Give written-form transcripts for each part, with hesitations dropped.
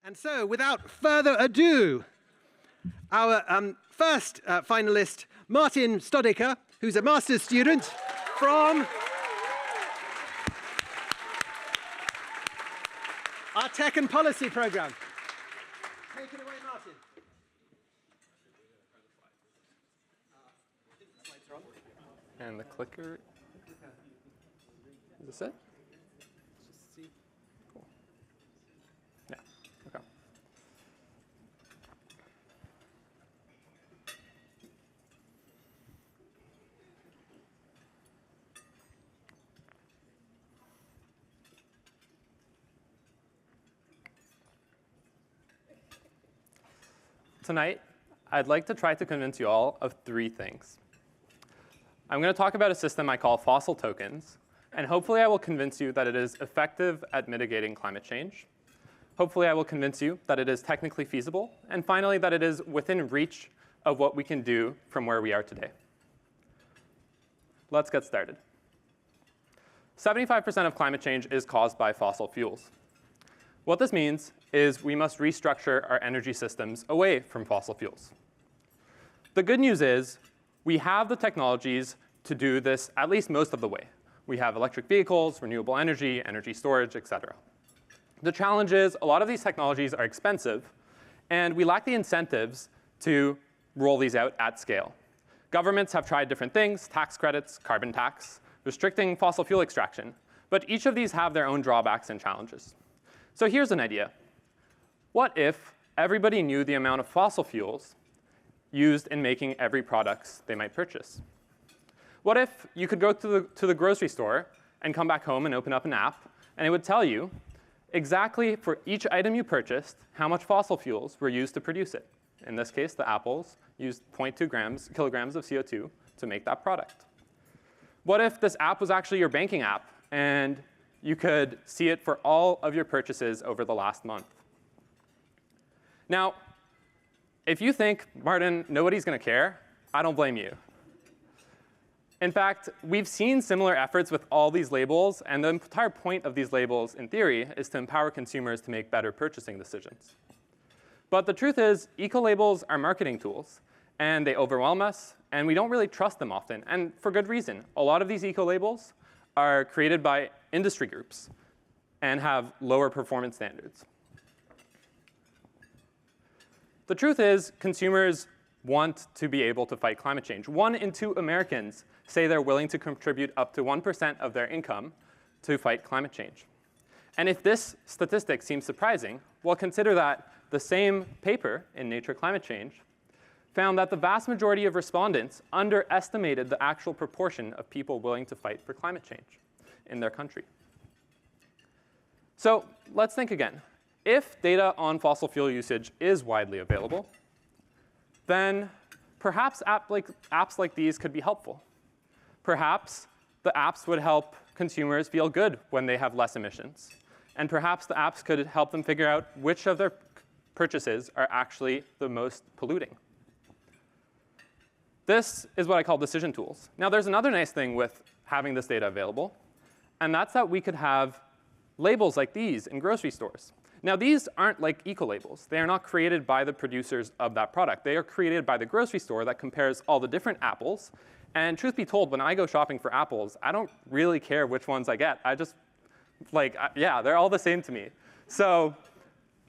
And so, without further ado, our first finalist, Martin Staadecker, who's a master's student from our Tech and Policy program. Take it away, Martin. And the clicker. Is this it? Cool. Yeah, okay. Tonight, I'd like to try to convince you all of three things. I'm going to talk about a system I call fossil tokens, and hopefully I will convince you that it is effective at mitigating climate change. Hopefully I will convince you that it is technically feasible, and finally that it is within reach of what we can do from where we are today. Let's get started. 75% of climate change is caused by fossil fuels. What this means is we must restructure our energy systems away from fossil fuels. The good news is we have the technologies to do this at least most of the way. We have electric vehicles, renewable energy, energy storage, et cetera. The challenge is a lot of these technologies are expensive, and we lack the incentives to roll these out at scale. Governments have tried different things, tax credits, carbon tax, restricting fossil fuel extraction, but each of these have their own drawbacks and challenges. So here's an idea. What if everybody knew the amount of fossil fuels used in making every product they might purchase? What if you could go to the grocery store and come back home and open up an app, and it would tell you exactly for each item you purchased how much fossil fuels were used to produce it? In this case, the apples used 0.2 kilograms of CO2 to make that product. What if this app was actually your banking app, and you could see it for all of your purchases over the last month? Now, if you think, Martin, nobody's going to care, I don't blame you. In fact, we've seen similar efforts with all these labels, and the entire point of these labels, in theory, is to empower consumers to make better purchasing decisions. But the truth is, eco-labels are marketing tools, and they overwhelm us, and we don't really trust them often, and for good reason. A lot of these eco-labels are created by industry groups and have lower performance standards. The truth is, consumers want to be able to fight climate change. 1 in 2 Americans say they're willing to contribute up to 1% of their income to fight climate change. And if this statistic seems surprising, well, consider that the same paper in Nature Climate Change found that the vast majority of respondents underestimated the actual proportion of people willing to fight for climate change in their country. So let's think again. If data on fossil fuel usage is widely available, then perhaps apps like these could be helpful. Perhaps the apps would help consumers feel good when they have less emissions. And perhaps the apps could help them figure out which of their purchases are actually the most polluting. This is what I call decision tools. Now, there's another nice thing with having this data available, and that's that we could have labels like these in grocery stores. Now, these aren't like eco-labels. They are not created by the producers of that product. They are created by the grocery store that compares all the different apples. And truth be told, when I go shopping for apples, I don't really care which ones I get. I just, yeah, they're all the same to me. So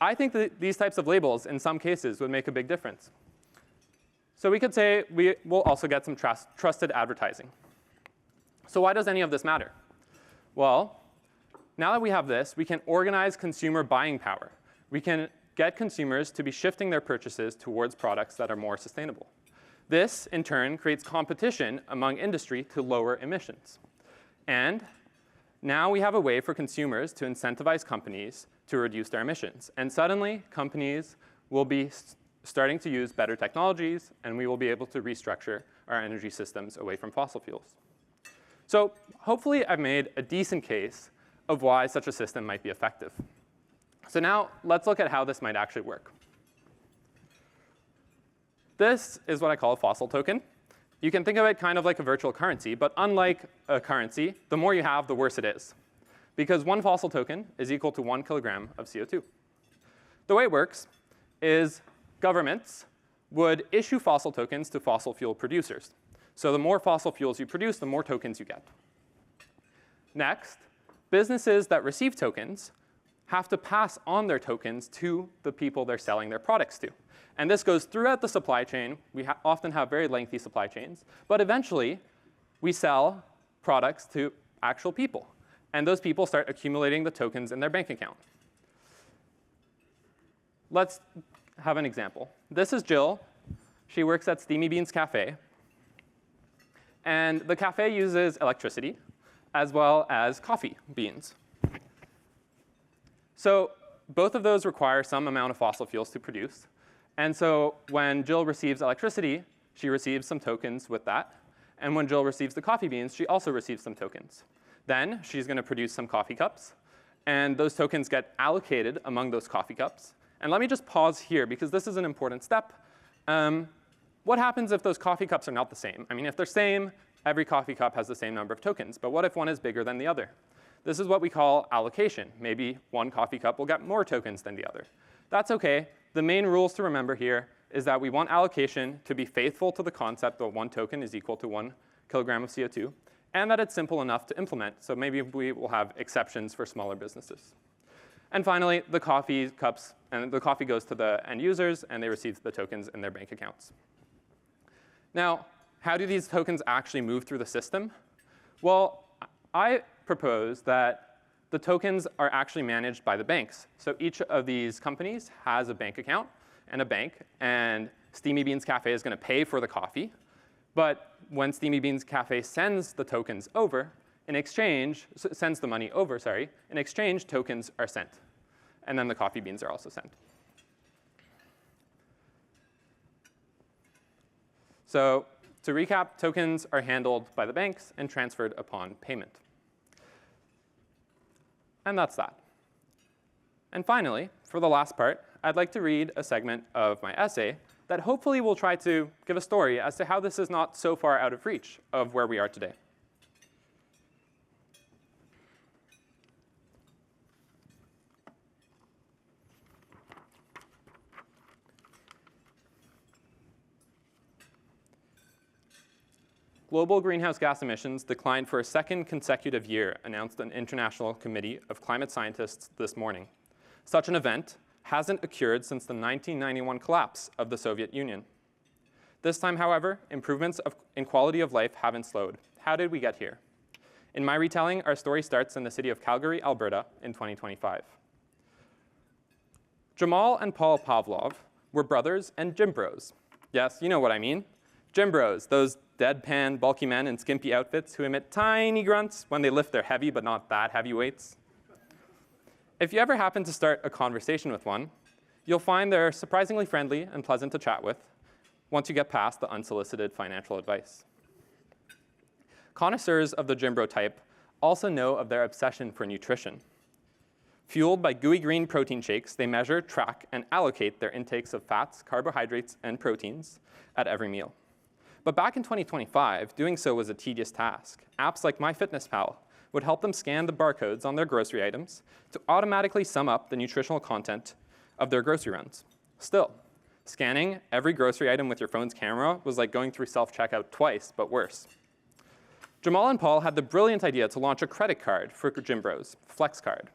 I think that these types of labels, in some cases, would make a big difference. So we could say we will also get some trusted advertising. So why does any of this matter? Well, now that we have this, we can organize consumer buying power. We can get consumers to be shifting their purchases towards products that are more sustainable. This, in turn, creates competition among industry to lower emissions. And now we have a way for consumers to incentivize companies to reduce their emissions. And suddenly, companies will be starting to use better technologies, and we will be able to restructure our energy systems away from fossil fuels. So hopefully, I've made a decent case of why such a system might be effective. So now let's look at how this might actually work. This is what I call a fossil token. You can think of it kind of like a virtual currency, but unlike a currency, the more you have, the worse it is. Because 1 fossil token is equal to 1 kilogram of CO2. The way it works is governments would issue fossil tokens to fossil fuel producers. So the more fossil fuels you produce, the more tokens you get. Next, businesses that receive tokens have to pass on their tokens to the people they're selling their products to. And this goes throughout the supply chain. We often have very lengthy supply chains. But eventually, we sell products to actual people. And those people start accumulating the tokens in their bank account. Let's have an example. This is Jill. She works at Steamy Beans Cafe. And the cafe uses electricity as well as coffee beans. So both of those require some amount of fossil fuels to produce. And so when Jill receives electricity, she receives some tokens with that. And when Jill receives the coffee beans, she also receives some tokens. Then she's going to produce some coffee cups. And those tokens get allocated among those coffee cups. And let me just pause here, because this is an important step. What happens if those coffee cups are not the same? I mean, if they're same, every coffee cup has the same number of tokens. But what if one is bigger than the other? This is what we call allocation. Maybe one coffee cup will get more tokens than the other. That's OK. The main rules to remember here is that we want allocation to be faithful to the concept that 1 token is equal to 1 kilogram of CO2, and that it's simple enough to implement. So maybe we will have exceptions for smaller businesses. And finally, the coffee cups, and the coffee goes to the end users, and they receive the tokens in their bank accounts. Now, how do these tokens actually move through the system? Well, I propose that the tokens are actually managed by the banks. So each of these companies has a bank account and a bank, and Steamy Beans Cafe is going to pay for the coffee. But when Steamy Beans Cafe sends the tokens over, in exchange, sends the money over, sorry, in exchange, tokens are sent. And then the coffee beans are also sent. So to recap, tokens are handled by the banks and transferred upon payment. And that's that. And finally, for the last part, I'd like to read a segment of my essay that hopefully will try to give a story as to how this is not so far out of reach of where we are today. Global greenhouse gas emissions declined for a second consecutive year, announced an International Committee of Climate Scientists this morning. Such an event hasn't occurred since the 1991 collapse of the Soviet Union. This time, however, improvements in quality of life haven't slowed. How did we get here? In my retelling, our story starts in the city of Calgary, Alberta, in 2025. Jamal and Paul Pavlov were brothers and gym bros. Yes, you know what I mean. Gym bros, those deadpan, bulky men in skimpy outfits who emit tiny grunts when they lift their heavy but not that heavy weights. If you ever happen to start a conversation with one, you'll find they're surprisingly friendly and pleasant to chat with once you get past the unsolicited financial advice. Connoisseurs of the gym bro type also know of their obsession for nutrition. Fueled by gooey green protein shakes, they measure, track, and allocate their intakes of fats, carbohydrates, and proteins at every meal. But back in 2025, doing so was a tedious task. Apps like MyFitnessPal would help them scan the barcodes on their grocery items to automatically sum up the nutritional content of their grocery runs. Still, scanning every grocery item with your phone's camera was like going through self-checkout twice, but worse. Jamal and Paul had the brilliant idea to launch a credit card for gym bros, FlexCard.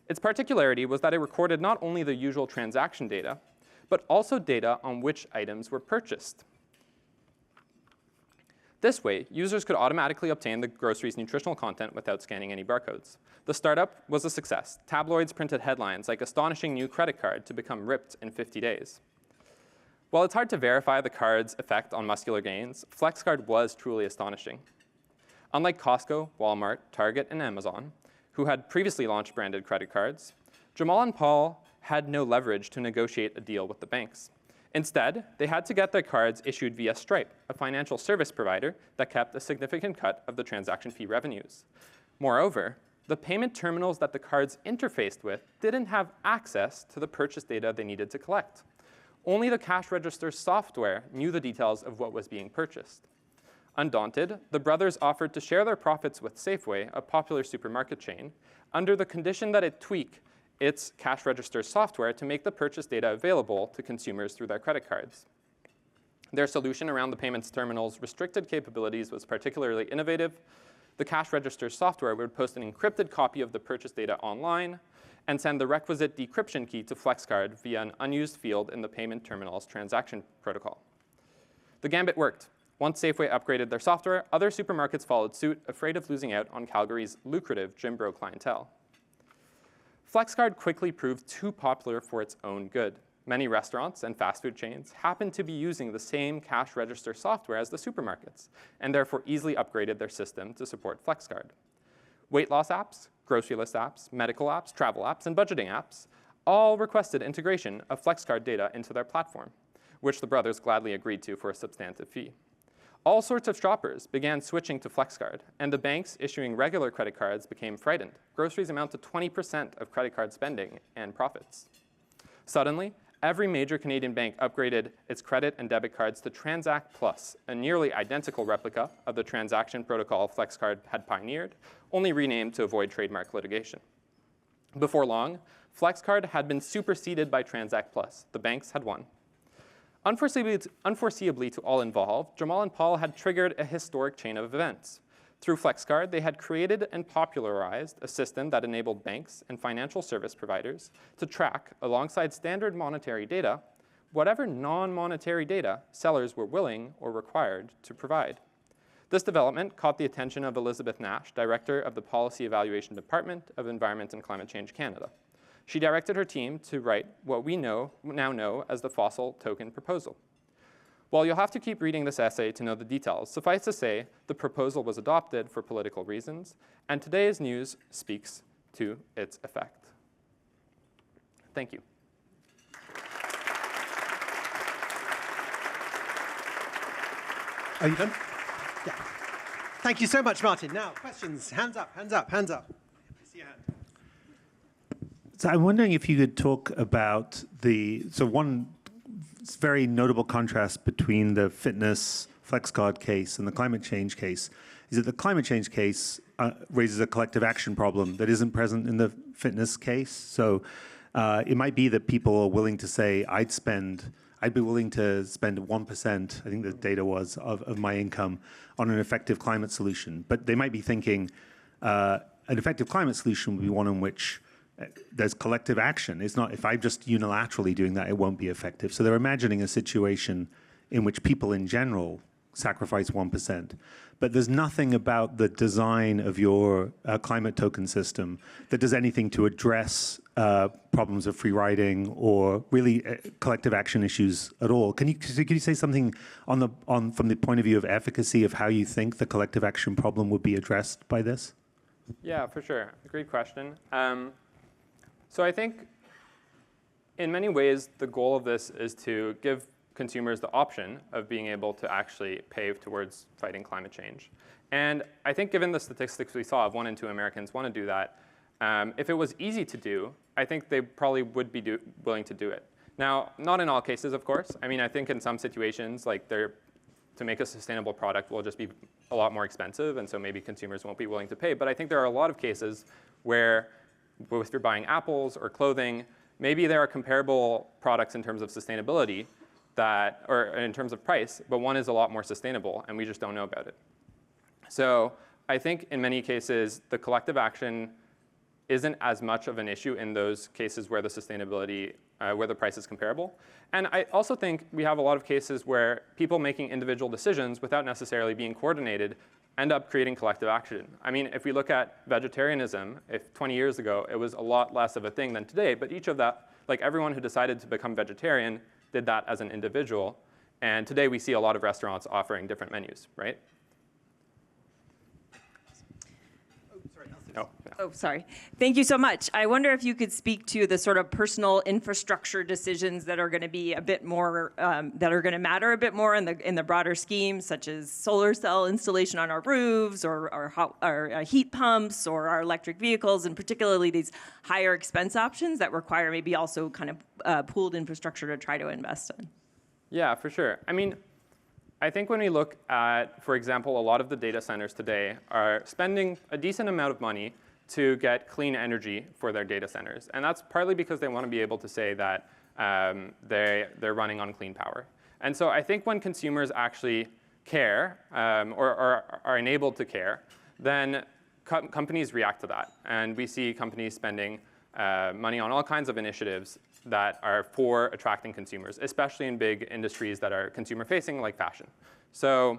Its particularity was that it recorded not only the usual transaction data, but also data on which items were purchased. This way, users could automatically obtain the grocery's nutritional content without scanning any barcodes. The startup was a success. Tabloids printed headlines like astonishing new credit card to become ripped in 50 days. While it's hard to verify the card's effect on muscular gains, FlexCard was truly astonishing. Unlike Costco, Walmart, Target, and Amazon, who had previously launched branded credit cards, Jamal and Paul had no leverage to negotiate a deal with the banks. Instead, they had to get their cards issued via Stripe, a financial service provider that kept a significant cut of the transaction fee revenues. Moreover, the payment terminals that the cards interfaced with didn't have access to the purchase data they needed to collect. Only the cash register software knew the details of what was being purchased. Undaunted, the brothers offered to share their profits with Safeway, a popular supermarket chain, under the condition that it tweak its cash register software to make the purchase data available to consumers through their credit cards. Their solution around the payments terminal's restricted capabilities was particularly innovative. The cash register software would post an encrypted copy of the purchase data online and send the requisite decryption key to FlexCard via an unused field in the payment terminal's transaction protocol. The gambit worked. Once Safeway upgraded their software, other supermarkets followed suit, afraid of losing out on Calgary's lucrative gym bro clientele. FlexCard quickly proved too popular for its own good. Many restaurants and fast food chains happened to be using the same cash register software as the supermarkets, and therefore easily upgraded their system to support FlexCard. Weight loss apps, grocery list apps, medical apps, travel apps, and budgeting apps all requested integration of FlexCard data into their platform, which the brothers gladly agreed to for a substantive fee. All sorts of shoppers began switching to FlexCard, and the banks issuing regular credit cards became frightened. Groceries amount to 20% of credit card spending and profits. Suddenly, every major Canadian bank upgraded its credit and debit cards to Transact Plus, a nearly identical replica of the transaction protocol FlexCard had pioneered, only renamed to avoid trademark litigation. Before long, FlexCard had been superseded by Transact Plus. The banks had won. Unforeseeably to all involved, Jamal and Paul had triggered a historic chain of events. Through FlexCard, they had created and popularized a system that enabled banks and financial service providers to track, alongside standard monetary data, whatever non-monetary data sellers were willing or required to provide. This development caught the attention of Elizabeth Nash, Director of the Policy Evaluation Department of Environment and Climate Change Canada. She directed her team to write what we now know as the fossil token proposal. While you'll have to keep reading this essay to know the details, suffice to say, the proposal was adopted for political reasons, and today's news speaks to its effect. Thank you. Are you done? Yeah. Thank you so much, Martin. Now, questions. Hands up, hands up, hands up. I see your hand. So I'm wondering if you could talk about one very notable contrast between the fitness FlexCard case and the climate change case is that the climate change case raises a collective action problem that isn't present in the fitness case. So it might be that people are willing to say, I'd be willing to spend 1%, I think the data was, of my income on an effective climate solution. But they might be thinking an effective climate solution would be one in which there's collective action. It's not, if I'm just unilaterally doing that, it won't be effective. So they're imagining a situation in which people in general sacrifice 1%. But there's nothing about the design of your climate token system that does anything to address problems of free riding or really collective action issues at all. Can you say something from the point of view of efficacy of how you think the collective action problem would be addressed by this? Yeah, for sure. Great question. So I think in many ways, the goal of this is to give consumers the option of being able to actually pave towards fighting climate change. And I think given the statistics we saw of 1 in 2 Americans want to do that, if it was easy to do, I think they probably would be willing to do it. Now, not in all cases, of course. I mean, I think in some situations, like to make a sustainable product will just be a lot more expensive, and so maybe consumers won't be willing to pay. But I think there are a lot of cases where if you're buying apples or clothing, maybe there are comparable products in terms of sustainability or in terms of price, but one is a lot more sustainable, and we just don't know about it. So I think in many cases, the collective action isn't as much of an issue in those cases where the sustainability, where the price is comparable. And I also think we have a lot of cases where people making individual decisions without necessarily being coordinated end up creating collective action. I mean, if we look at vegetarianism, if 20 years ago, it was a lot less of a thing than today, but each of that, like everyone who decided to become vegetarian did that as an individual. And today we see a lot of restaurants offering different menus, right? Oh, sorry. Thank you so much. I wonder if you could speak to the sort of personal infrastructure decisions that are going to be a bit more, that are going to matter a bit more in the broader scheme, such as solar cell installation on our roofs, or heat pumps, or our electric vehicles, and particularly these higher expense options that require maybe also kind of pooled infrastructure to try to invest in. Yeah, for sure. I mean, I think when we look at, for example, a lot of the data centers today are spending a decent amount of money to get clean energy for their data centers. And that's partly because they want to be able to say that they're running on clean power. And so I think when consumers actually care or are enabled to care, then companies react to that. And we see companies spending money on all kinds of initiatives that are for attracting consumers, especially in big industries that are consumer-facing, like fashion. So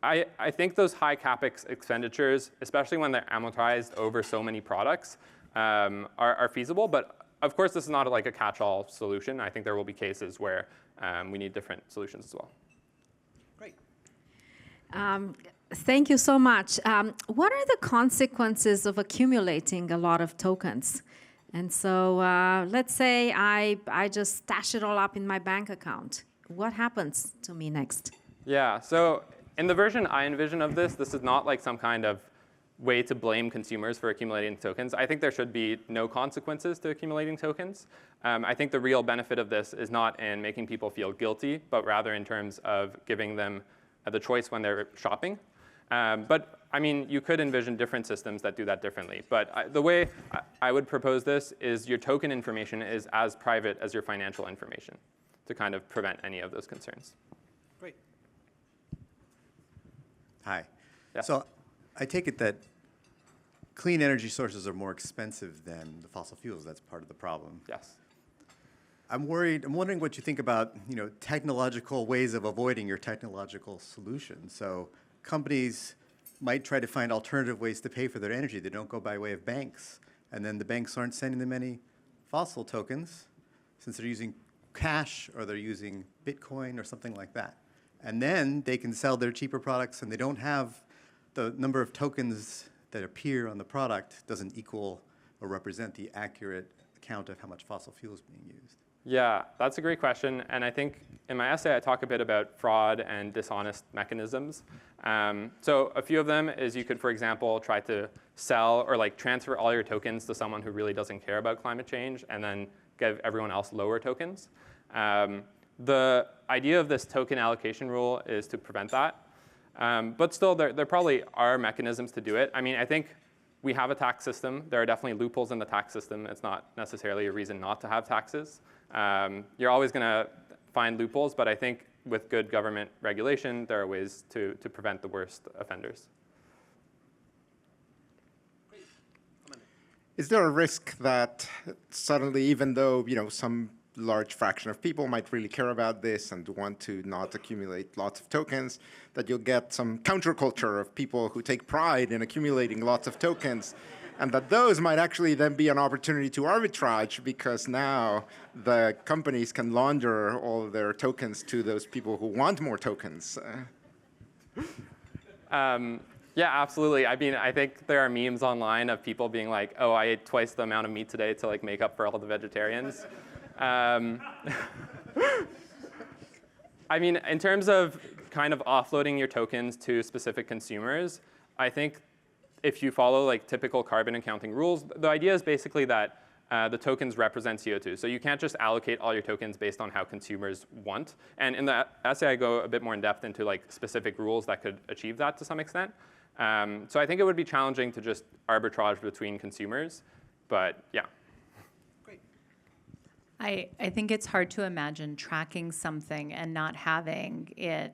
I think those high CapEx expenditures, especially when they're amortized over so many products, are feasible. But of course, this is not like a catch-all solution. I think there will be cases where we need different solutions as well. Great. Thank you so much. What are the consequences of accumulating a lot of tokens? And so let's say I just stash it all up in my bank account. What happens to me next? Yeah, so in the version I envision of this is not like some kind of way to blame consumers for accumulating tokens. I think there should be no consequences to accumulating tokens. I think the real benefit of this is not in making people feel guilty, but rather in terms of giving them the choice when they're shopping. But I mean, you could envision different systems that do that differently. But the way I would propose this is your token information is as private as your financial information to kind of prevent any of those concerns. Great. Hi. Yeah. So I take it that clean energy sources are more expensive than the fossil fuels. That's part of the problem. Yes. I'm wondering what you think about, technological ways of avoiding your technological solution. So companies might try to find alternative ways to pay for their energy. They don't go by way of banks. And then the banks aren't sending them any fossil tokens since they're using cash or they're using Bitcoin or something like that. And then they can sell their cheaper products and they don't have the number of tokens that appear on the product doesn't equal or represent the accurate account of how much fossil fuel is being used. Yeah, that's a great question. And I think in my essay, I talk a bit about fraud and dishonest mechanisms. So a few of them is you could, for example, try to sell or transfer all your tokens to someone who really doesn't care about climate change and then give everyone else lower tokens. The idea of this token allocation rule is to prevent that. But still, there probably are mechanisms to do it. I mean, I think we have a tax system. There are definitely loopholes in the tax system. It's not necessarily a reason not to have taxes. You're always going to find loopholes, but I think with good government regulation, there are ways to prevent the worst offenders. Is there a risk that suddenly, even though some large fraction of people might really care about this and want to not accumulate lots of tokens, that you'll get some counterculture of people who take pride in accumulating lots of tokens, and that those might actually then be an opportunity to arbitrage because now the companies can launder all their tokens to those people who want more tokens? Yeah, absolutely. I mean, I think there are memes online of people being like, oh, I ate twice the amount of meat today to make up for all the vegetarians. I mean, in terms of kind of offloading your tokens to specific consumers, I think if you follow typical carbon accounting rules, the idea is basically that the tokens represent CO2. So you can't just allocate all your tokens based on how consumers want. And in the essay, I go a bit more in depth into specific rules that could achieve that to some extent. So I think it would be challenging to just arbitrage between consumers, but yeah. I think it's hard to imagine tracking something and not having it,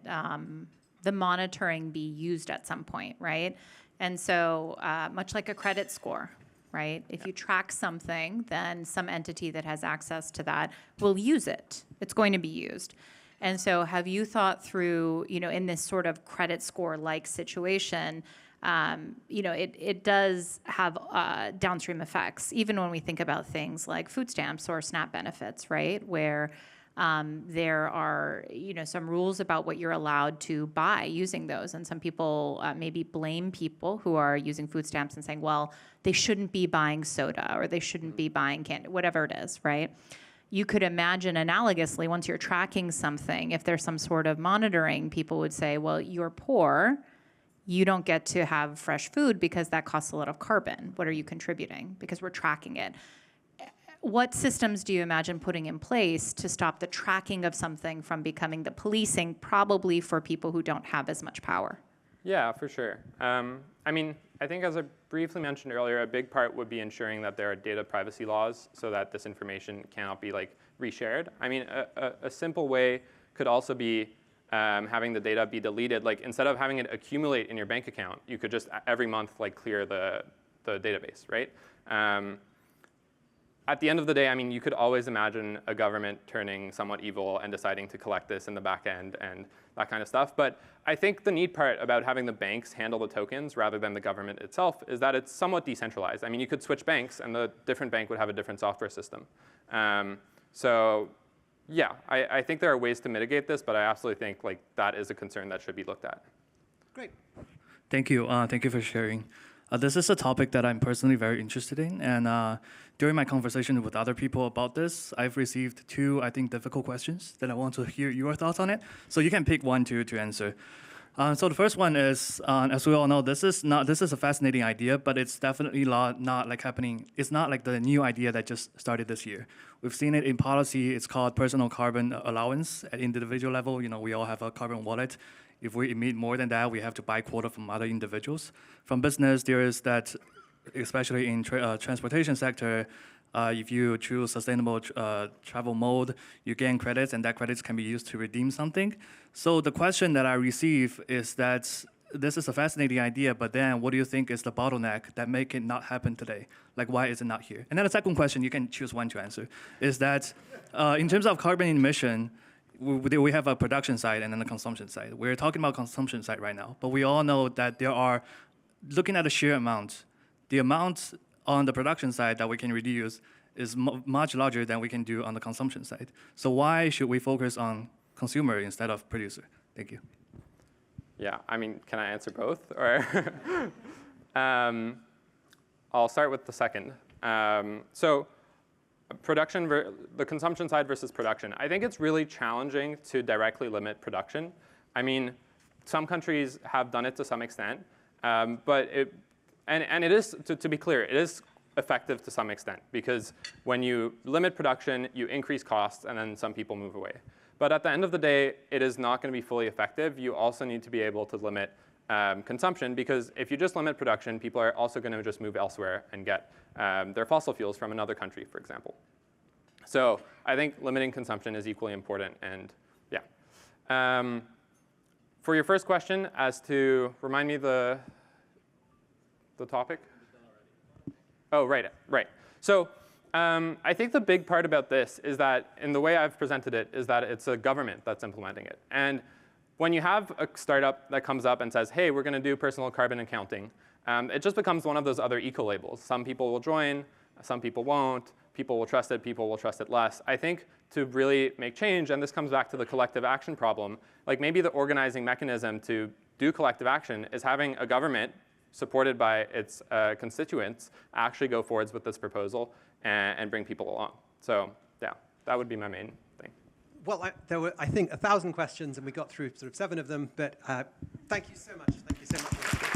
the monitoring be used at some point, right? And so much like a credit score, right? If you track something, then some entity that has access to that will use it. It's going to be used. And so have you thought through, in this sort of credit score-like situation, it does have downstream effects, even when we think about things like food stamps or SNAP benefits, right? Where there are, some rules about what you're allowed to buy using those. And some people maybe blame people who are using food stamps and saying, well, they shouldn't be buying soda or they shouldn't be buying candy, whatever it is, right? You could imagine analogously, once you're tracking something, if there's some sort of monitoring, people would say, well, you're poor. You don't get to have fresh food because that costs a lot of carbon. What are you contributing? Because we're tracking it. What systems do you imagine putting in place to stop the tracking of something from becoming the policing, probably for people who don't have as much power? Yeah, for sure. I mean, I think as I briefly mentioned earlier, a big part would be ensuring that there are data privacy laws so that this information cannot be like reshared. I mean, a simple way could also be having the data be deleted. Like instead of having it accumulate in your bank account, you could just every month like clear the database, right? At the end of the day, I mean, you could always imagine a government turning somewhat evil and deciding to collect this in the back end and that kind of stuff. But I think the neat part about having the banks handle the tokens rather than the government itself is that it's somewhat decentralized. I mean, you could switch banks and the different bank would have a different software system. So yeah, I think there are ways to mitigate this, but I absolutely think like that is a concern that should be looked at. Great. Thank you. Thank you for sharing. This is a topic that I'm personally very interested in, and during my conversation with other people about this, I've received two, I think, difficult questions that I want to hear your thoughts on it. So you can pick one to answer. So the first one is, as we all know, this is a fascinating idea, but it's definitely not like happening. It's not like the new idea that just started this year. We've seen it in policy. It's called personal carbon allowance at individual level. You know, we all have a carbon wallet. If we emit more than that, we have to buy quota from other individuals. From business, there is that, especially in transportation sector, if you choose sustainable travel mode, you gain credits, and that credits can be used to redeem something. So the question that I receive is that this is a fascinating idea, but then what do you think is the bottleneck that make it not happen today? Like, why is it not here? And then the second question, you can choose one to answer, is that in terms of carbon emission, we have a production side and then a consumption side. We're talking about consumption side right now, but we all know that there are, looking at the sheer amount, the amount on the production side that we can reduce is much larger than we can do on the consumption side. So why should we focus on consumer instead of producer? Thank you. Yeah, I mean, can I answer both? Or I'll start with the second. So production, the consumption side versus production. I think it's really challenging to directly limit production. I mean, some countries have done it to some extent, but it is, to be clear, it is effective to some extent because when you limit production, you increase costs, and then some people move away. But at the end of the day, it is not going to be fully effective. You also need to be able to limit consumption because if you just limit production, people are also going to just move elsewhere and get their fossil fuels from another country, for example. So I think limiting consumption is equally important, and yeah. For your first question, as to remind me the topic? Oh, right. So I think the big part about this is that, in the way I've presented it, is that it's a government that's implementing it. And when you have a startup that comes up and says, hey, we're going to do personal carbon accounting, it just becomes one of those other eco-labels. Some people will join, some people won't. People will trust it, people will trust it less. I think to really make change, and this comes back to the collective action problem, like maybe the organizing mechanism to do collective action is having a government supported by its constituents actually go forwards with this proposal and bring people along. So yeah, that would be my main thing. Well, there were, I think, 1,000 questions, and we got through sort of 7 of them. But thank you so much. Thank you so much.